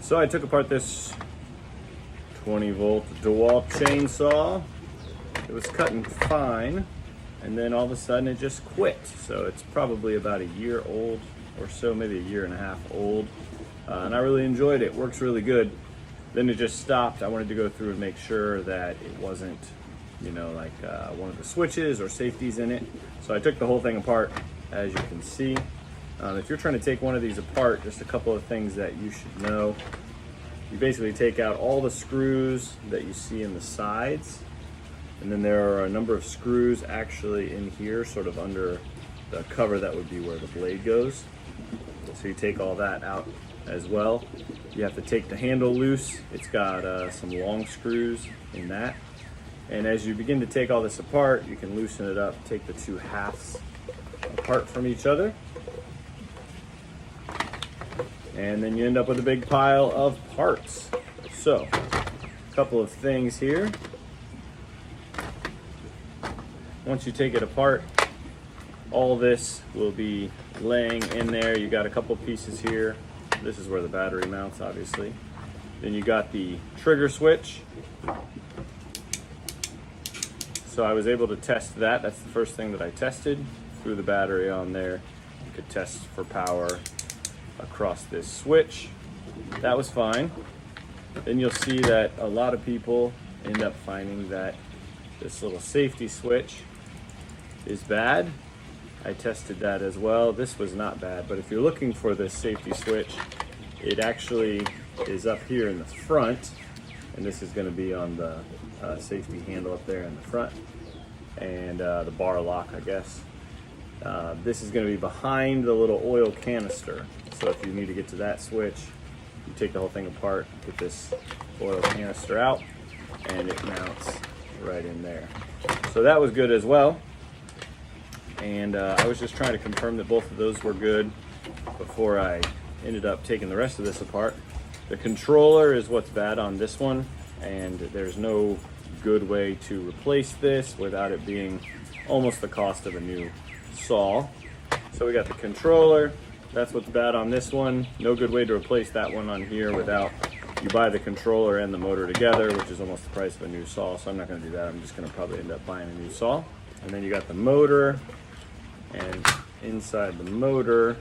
So I took apart this 20-volt Dewalt chainsaw. It was cutting fine, and then all of a sudden it just quit. So it's probably about a year old or so, maybe a year and a half old. And I really enjoyed it. Works really good. Then it just stopped. I wanted to go through and make sure that it wasn't, you know, like one of the switches or safeties in it. So I took the whole thing apart, as you can see. If you're trying to take one of these apart, just a couple of things that you should know. You basically take out all the screws that you see in the sides, and then there are a number of screws actually in here, sort of under the cover. That would be where the blade goes. So you take all that out as well. You have to take the handle loose. It's got some long screws in that. And as you begin to take all this apart, you can loosen it up, take the two halves apart from each other. And then you end up with a big pile of parts. So, a couple of things here. Once you take it apart, all this will be laying in there. You got a couple pieces here. This is where the battery mounts, obviously. Then you got the trigger switch. So I was able to test that. That's the first thing that I tested. Threw the battery on there. You could test for power across this switch. That was fine. Then you'll see that a lot of people end up finding that this little safety switch is bad. I tested that as well. This was not bad, but if you're looking for this safety switch, it actually is up here in the front, and this is going to be on the safety handle up there in the front, and the bar lock, I guess. This is going to be behind the little oil canister. So if you need to get to that switch, you take the whole thing apart, get this oil canister out, and it mounts right in there. So that was good as well. And I was just trying to confirm that both of those were good before I ended up taking the rest of this apart. The controller is what's bad on this one, and there's no good way to replace this without it being almost the cost of a new saw. So we got the controller. That's what's bad on this one. No good way to replace that one on here without you buy the controller and the motor together, which is almost the price of a new saw. So I'm not going to do that. I'm just going to probably end up buying a new saw. And then you got the motor, and inside the motor,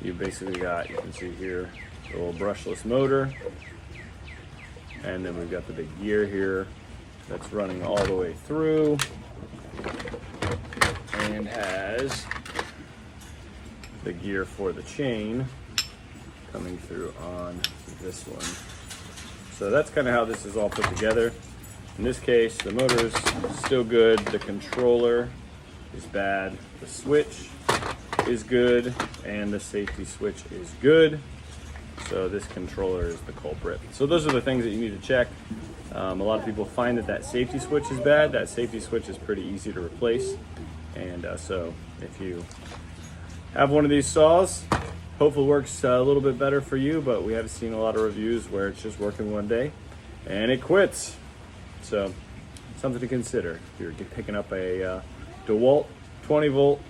you basically got, you can see here, the little brushless motor. And then we've got the big gear here that's running all the way through and has the gear for the chain coming through on this one. So that's kind of how this is all put together. In this case, the motor is still good, the controller is bad, the switch is good, and the safety switch is good. So this controller is the culprit. So those are the things that you need to check. A lot of people find that that safety switch is bad. That safety switch is pretty easy to replace. And so if you have one of these saws, hopefully works a little bit better for you, but we have seen a lot of reviews where it's just working one day and it quits. So something to consider if you're picking up a Dewalt 20-volt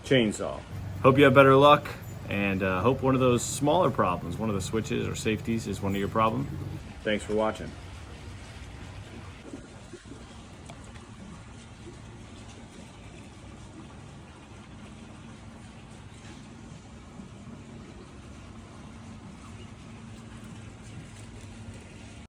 chainsaw. Hope you have better luck, and hope one of those smaller problems, one of the switches or safeties, is one of your problems. Thanks for watching.